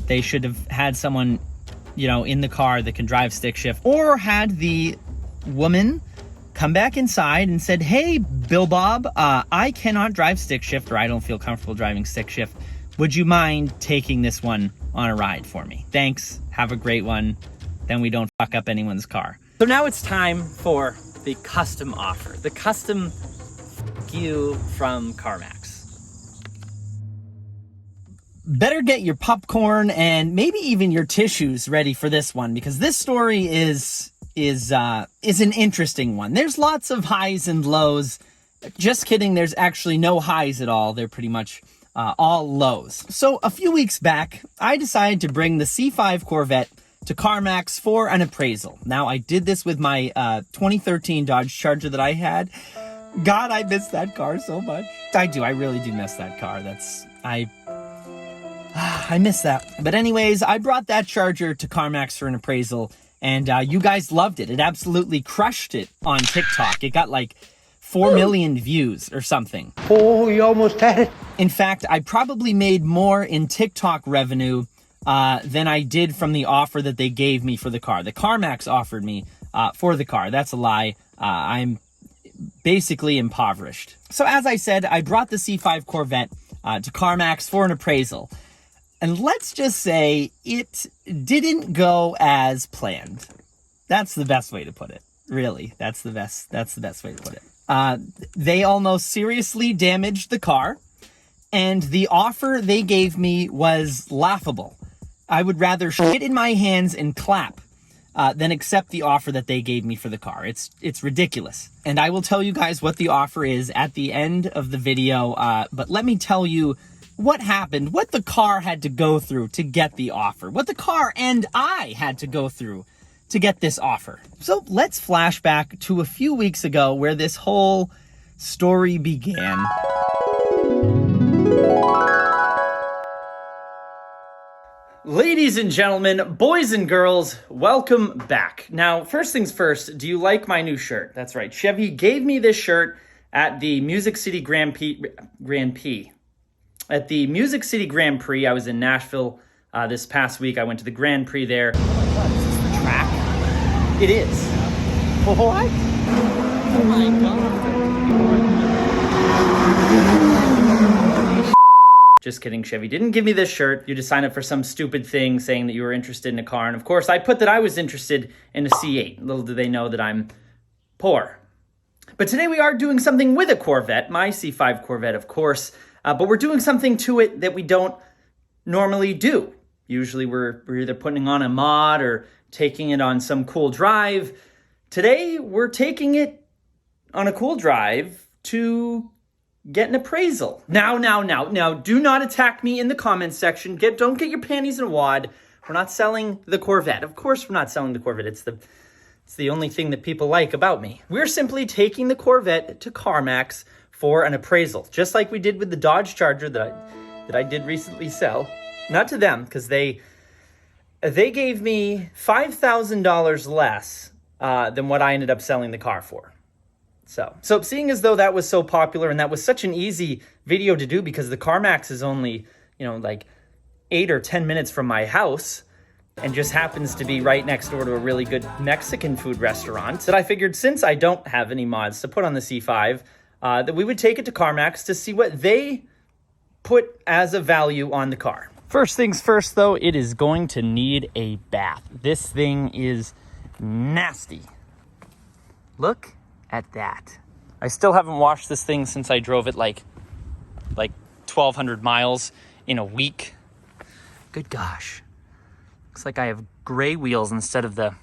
They should have had someone, you know, in the car that can drive stick shift, or had the woman come back inside and said, hey, Bill Bob, I cannot drive stick shift, or I don't feel comfortable driving stick shift. Would you mind taking this one on a ride for me? Thanks. Have a great one. Then we don't fuck up anyone's car. So now it's time for the custom offer. The custom you from Carmax. Better get your popcorn and maybe even your tissues ready for this one, because this story is an interesting one. There's lots of highs and lows. Just kidding, there's actually no highs at all. They're pretty much all lows. So a few weeks back, I decided to bring the C5 Corvette to Carmax for an appraisal. Now, I did this with my 2013 Dodge Charger that I had. God, I miss that car so much. I do. I really do miss that car. I miss that. But anyways, I brought that Charger to Carmax for an appraisal, and you guys loved it. It absolutely crushed it on TikTok. It got like 4 million views or something. Oh, you almost had it. In fact, I probably made more in TikTok revenue than I did from the offer that they gave me for the car. The Carmax offered me for the car. That's a lie. I'm basically impoverished. So as I said, I brought the C5 Corvette to Carmax for an appraisal. And let's just say it didn't go as planned. That's the best way to put it. Really, that's the best way to put it. They almost seriously damaged the car, and the offer they gave me was laughable. I would rather shit in my hands and clap than accept the offer that they gave me for the car. It's ridiculous. And I will tell you guys what the offer is at the end of the video, but let me tell you what happened, what the car had to go through to get the offer, what the car and I had to go through to get this offer. So let's flash back to a few weeks ago where this whole story began. Ladies and gentlemen, boys and girls, welcome back. Now, first things first, do you like my new shirt? That's right. Chevy gave me this shirt at the Music City Grand Prix. At the Music City Grand Prix, I was in Nashville this past week. I went to the Grand Prix there. What, is this the track? It is. What? Oh my God. Just kidding, Chevy didn't give me this shirt. You just signed up for some stupid thing saying that you were interested in a car. And of course, I put that I was interested in a C8. Little do they know that I'm poor. But today we are doing something with a Corvette, my C5 Corvette, of course. But we're doing something to it that we don't normally do. Usually we're either putting on a mod or taking it on some cool drive. Today, we're taking it on a cool drive to get an appraisal. Now, do not attack me in the comments section. Don't get your panties in a wad. We're not selling the Corvette. Of course we're not selling the Corvette. It's the only thing that people like about me. We're simply taking the Corvette to Carmax for an appraisal, just like we did with the Dodge Charger that I did recently sell. Not to them, because they gave me $5,000 less than what I ended up selling the car for. So seeing as though that was so popular and that was such an easy video to do because the Carmax is only, like 8 or 10 minutes from my house and just happens to be right next door to a really good Mexican food restaurant, that I figured since I don't have any mods to put on the C5, that we would take it to Carmax to see what they put as a value on the car. First things first, though, it is going to need a bath. This thing is nasty. Look at that. I still haven't washed this thing since I drove it like 1,200 miles in a week. Good gosh. Looks like I have gray wheels instead of the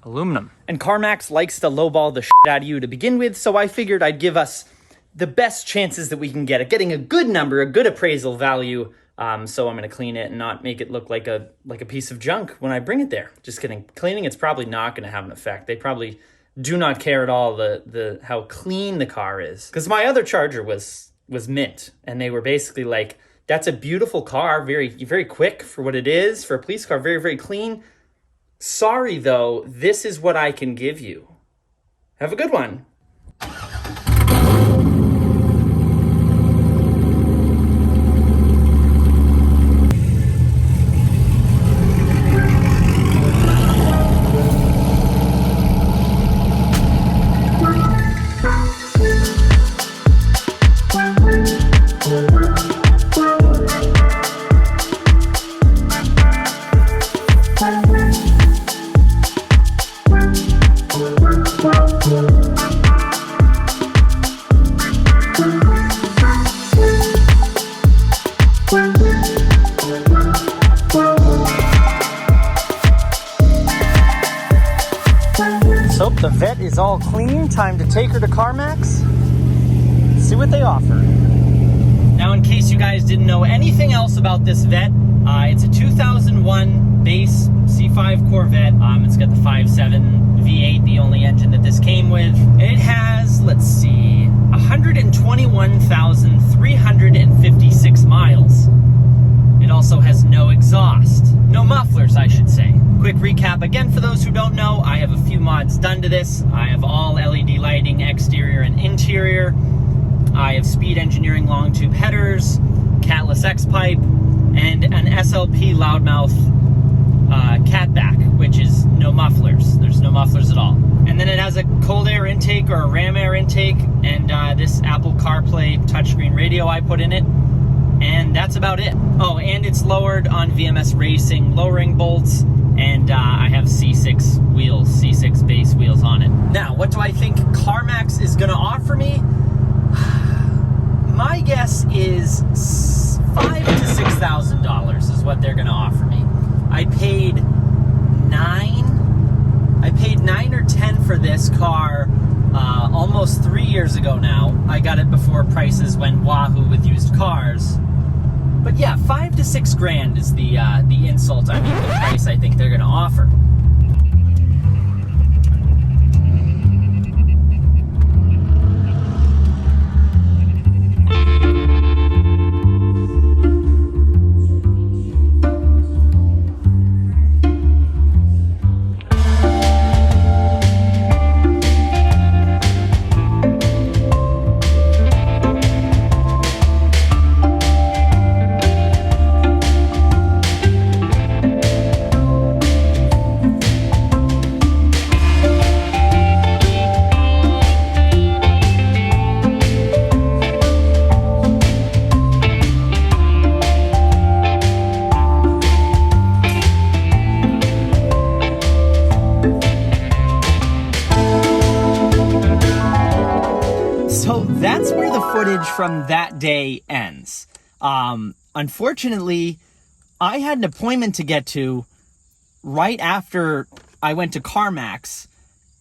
aluminum. And Carmax likes to lowball the shit out of you to begin with, so I figured I'd give us the best chances that we can get at getting a good number, a good appraisal value. So I'm going to clean it and not make it look like a piece of junk when I bring it there. Just kidding. Cleaning, it's probably not going to have an effect. They probably do not care at all the how clean the car is. Because my other Charger was mint, and they were basically like, that's a beautiful car, very, very quick for what it is, for a police car, very, very clean. Sorry, though, this is what I can give you. Have a good one. is all clean. Time to take her to Carmax. See what they offer. Now, in case you guys didn't know anything else about this Vette, it's a 2001 base C5 Corvette. It's got the 5.7 V8, the only engine that this came with. It has, let's see, 121,356 miles. It also has no exhaust. No mufflers, I should say. Quick recap again for those who don't know, I have a few mods done to this. I have all LED lighting, exterior and interior. I have speed engineering long tube headers, catless X pipe, and an SLP loudmouth catback, which is no mufflers. There's no mufflers at all. And then it has a cold air intake or a ram air intake, and this Apple CarPlay touchscreen radio I put in it. And that's about it. Oh, and it's lowered on VMS Racing lowering bolts, and I have C6 wheels, C6 base wheels on it. Now, what do I think Carmax is gonna offer me? My guess is $5,000 to $6,000 is what they're gonna offer me. I paid $9 or $10 for this car almost 3 years ago now. I got it before prices went wahoo with used cars. But yeah, $5,000 to $6,000 is the insult. I mean, the price I think they're gonna offer. So that's where the footage from that day ends. Unfortunately, I had an appointment to get to right after I went to Carmax.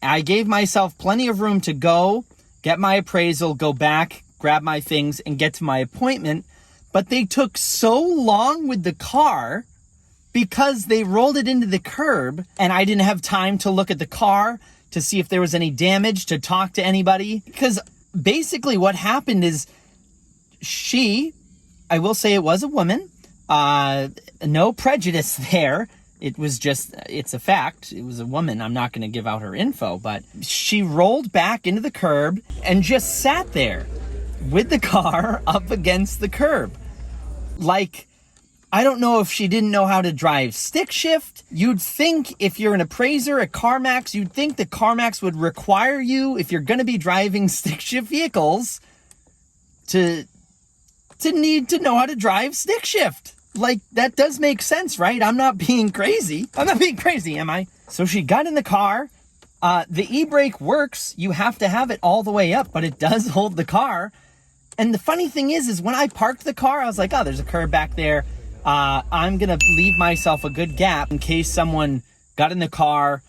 I gave myself plenty of room to go, get my appraisal, go back, grab my things, and get to my appointment. But they took so long with the car because they rolled it into the curb, and I didn't have time to look at the car to see if there was any damage, to talk to anybody. Because basically what happened is I will say it was a woman, no prejudice there. It was just, it's a fact. It was a woman. I'm not going to give out her info, but she rolled back into the curb and just sat there with the car up against the curb. Like, I don't know if she didn't know how to drive stick shift. You'd think if you're an appraiser at Carmax, you'd think that Carmax would require you, if you're going to be driving stick shift vehicles, to need to know how to drive stick shift. Like, that does make sense, right? I'm not being crazy. I'm not being crazy, am I? So she got in the car. The e-brake works. You have to have it all the way up, but it does hold the car. And the funny thing is when I parked the car, I was like, oh, there's a curb back there. I'm going to leave myself a good gap in case someone got in the car,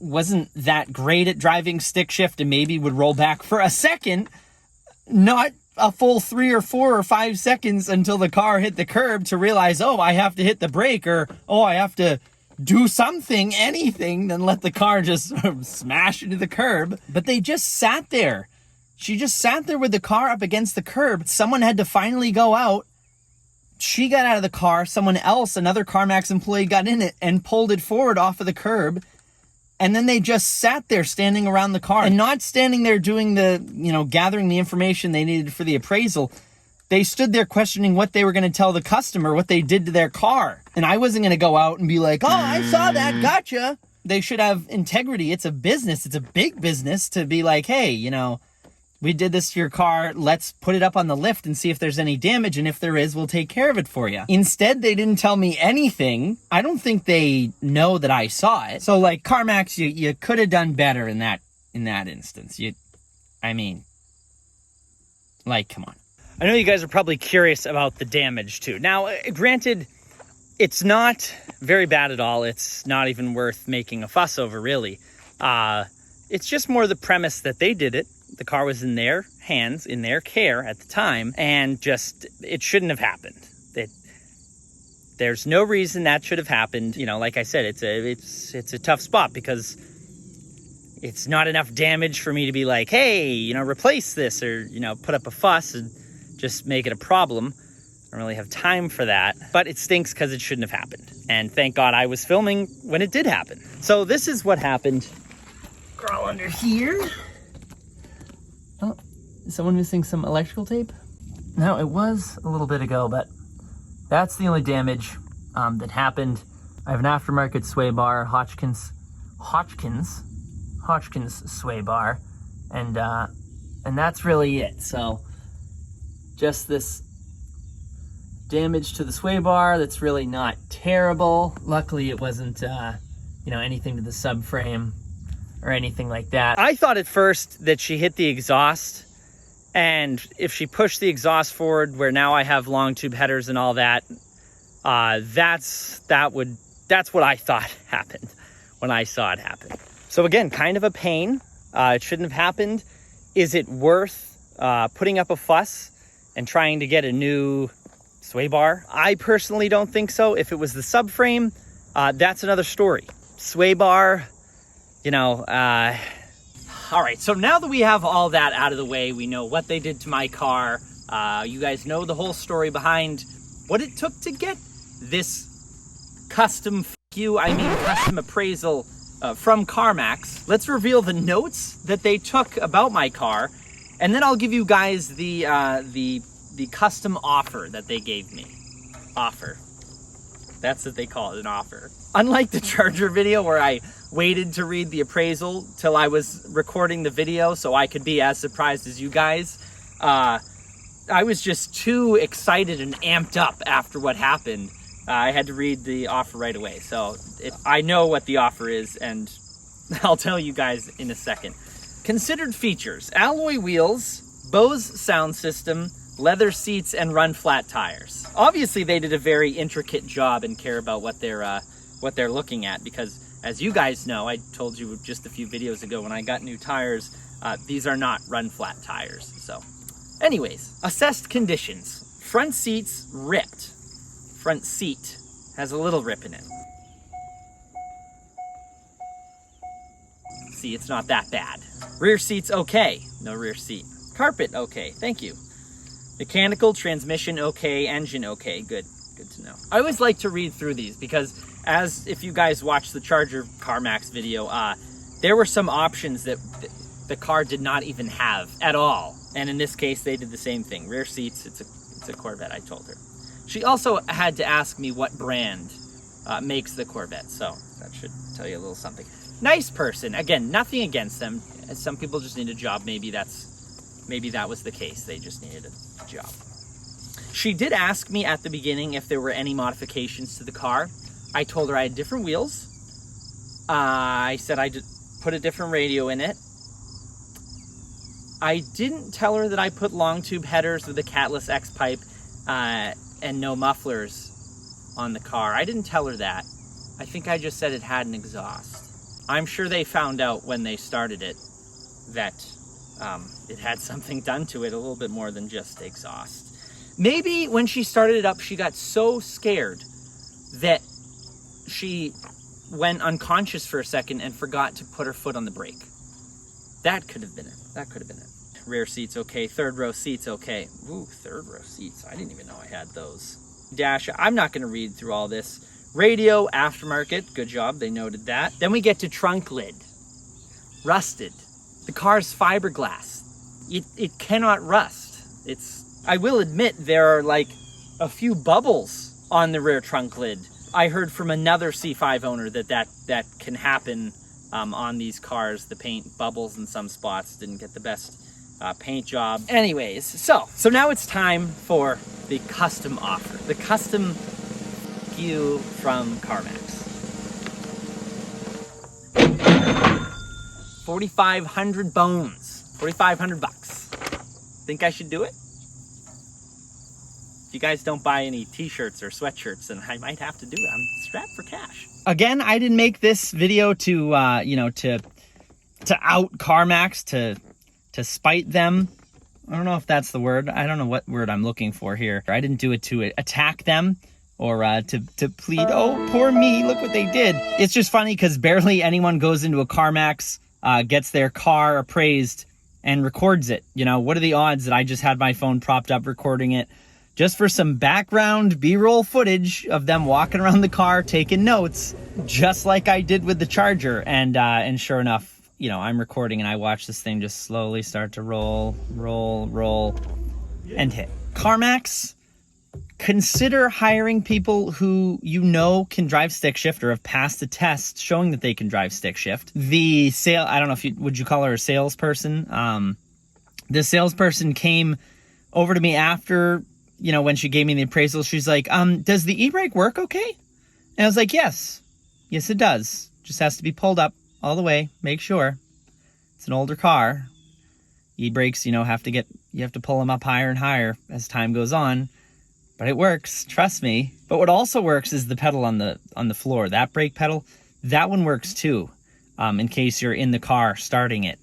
wasn't that great at driving stick shift and maybe would roll back for a second, not a full 3 or 4 or 5 seconds until the car hit the curb to realize, oh, I have to hit the brake, or, oh, I have to do something, anything, then let the car just smash into the curb. But they just sat there. She just sat there with the car up against the curb. Someone had to finally go out. She got out of the car. Someone else, another CarMax employee, got in it and pulled it forward off of the curb. And then they just sat there standing around the car, and not standing there doing gathering the information they needed for the appraisal. They stood there questioning what they were going to tell the customer, what they did to their car. And I wasn't going to go out and be like, oh, I saw that, gotcha. They should have integrity. It's a business. It's a big business to be like, hey, we did this to your car. Let's put it up on the lift and see if there's any damage. And if there is, we'll take care of it for you. Instead, they didn't tell me anything. I don't think they know that I saw it. So like CarMax, you could have done better in that instance. Come on. I know you guys are probably curious about the damage too. Now, granted, it's not very bad at all. It's not even worth making a fuss over, really. It's just more the premise that they did it. The car was in their hands, in their care at the time, and just, it shouldn't have happened. There's no reason that should have happened. You know, like I said, it's a tough spot because it's not enough damage for me to be like, hey, you know, replace this, or, you know, put up a fuss and just make it a problem. I don't really have time for that, but it stinks because it shouldn't have happened. And thank God I was filming when it did happen. So this is what happened. Crawl under here. Oh, is someone missing some electrical tape? No, it was a little bit ago, but that's the only damage that happened. I have an aftermarket sway bar, Hotchkiss sway bar, and that's really it. So just this damage to the sway bar that's really not terrible. Luckily it wasn't you know, anything to the subframe or anything like that. I thought at first that she hit the exhaust, and if she pushed the exhaust forward where now I have long tube headers and all that, that's what I thought happened when I saw it happen. So again, kind of a pain. It shouldn't have happened. Is it worth putting up a fuss and trying to get a new sway bar? I personally don't think so. If it was the subframe, that's another story. Sway bar, you know, all right, so now that we have all that out of the way, we know what they did to my car. You guys know the whole story behind what it took to get this custom appraisal from Carmax. Let's reveal the notes that they took about my car, and then I'll give you guys the custom offer that they gave me. Offer. That's what they call it, an offer. Unlike the Charger video where I waited to read the appraisal till I was recording the video so I could be as surprised as you guys, I was just too excited and amped up after what happened. I had to read the offer right away. So I know what the offer is, and I'll tell you guys in a second. Considered features: alloy wheels, Bose sound system, leather seats, and run flat tires. Obviously they did a very intricate job and care about what they're looking at, because as you guys know, I told you just a few videos ago when I got new tires, these are not run flat tires. So anyways, assessed conditions: front seats ripped. Front seat has a little rip in it. See, it's not that bad. Rear seat's okay. No rear seat. Carpet okay, thank you. Mechanical, transmission okay, engine okay. Good to know. I always like to read through these because, as if you guys watched the Charger Carmax video, there were some options that the car did not even have at all. And in this case, they did the same thing. Rear seats, it's a Corvette, I told her. She also had to ask me what brand makes the Corvette, so that should tell you a little something. Nice person. Again, nothing against them. Some people just need a job. Maybe that was the case. They just needed a job. She did ask me at the beginning if there were any modifications to the car. I told her I had different wheels. I said I put a different radio in it. I didn't tell her that I put long tube headers with a catless X pipe and no mufflers on the car. I didn't tell her that. I think I just said it had an exhaust. I'm sure they found out when they started it that it had something done to it, a little bit more than just exhaust. Maybe when she started it up, she got so scared that she went unconscious for a second and forgot to put her foot on the brake. That could have been it. Rear seats okay, third row seats okay. Ooh, third row seats. I didn't even know I had those. Dash, I'm not going to read through all this. Radio, aftermarket, good job, they noted that. Then we get to trunk lid. Rusted. The car's fiberglass. It cannot rust. I will admit there are like a few bubbles on the rear trunk lid. I heard from another C5 owner that can happen on these cars. The paint bubbles in some spots, didn't get the best paint job. Anyways, so now it's time for the custom offer. The custom you from Carmax. 4,500 bones. 4,500 bucks. Think I should do it? If you guys don't buy any t-shirts or sweatshirts, then I might have to do it. I'm strapped for cash. Again, I didn't make this video to, you know, to out CarMax, to spite them. I don't know if that's the word. I don't know what word I'm looking for here. I didn't do it to attack them or to plead, oh, poor me, look what they did. It's just funny because barely anyone goes into a CarMax, gets their car appraised and records it. You know, what are the odds that I just had my phone propped up recording it just for some background B-roll footage of them walking around the car taking notes, just like I did with the Charger. And sure enough, you know, I'm recording and I watch this thing just slowly start to roll, and hit. CarMax, consider hiring people who you know can drive stick shift or have passed the test showing that they can drive stick shift. The I don't know if would you call her a salesperson? The salesperson came over to me after, you know, when she gave me the appraisal. She's like, does the e-brake work okay? And I was like, yes, it does. Just has to be pulled up all the way. Make sure. It's an older car. E-brakes, you know, you have to pull them up higher and higher as time goes on. But it works, trust me. But what also works is the pedal on the floor. That brake pedal, that one works too. In case you're in the car starting it,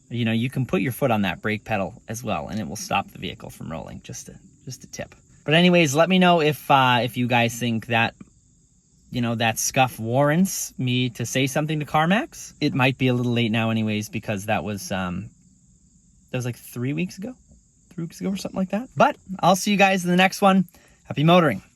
you know, you can put your foot on that brake pedal as well, and it will stop the vehicle from rolling. Just a tip. But anyways, let me know if you guys think that, you know, that scuff warrants me to say something to CarMax. It might be a little late now, anyways, because that was like 3 weeks ago or something like that. But I'll see you guys in the next one. Happy motoring.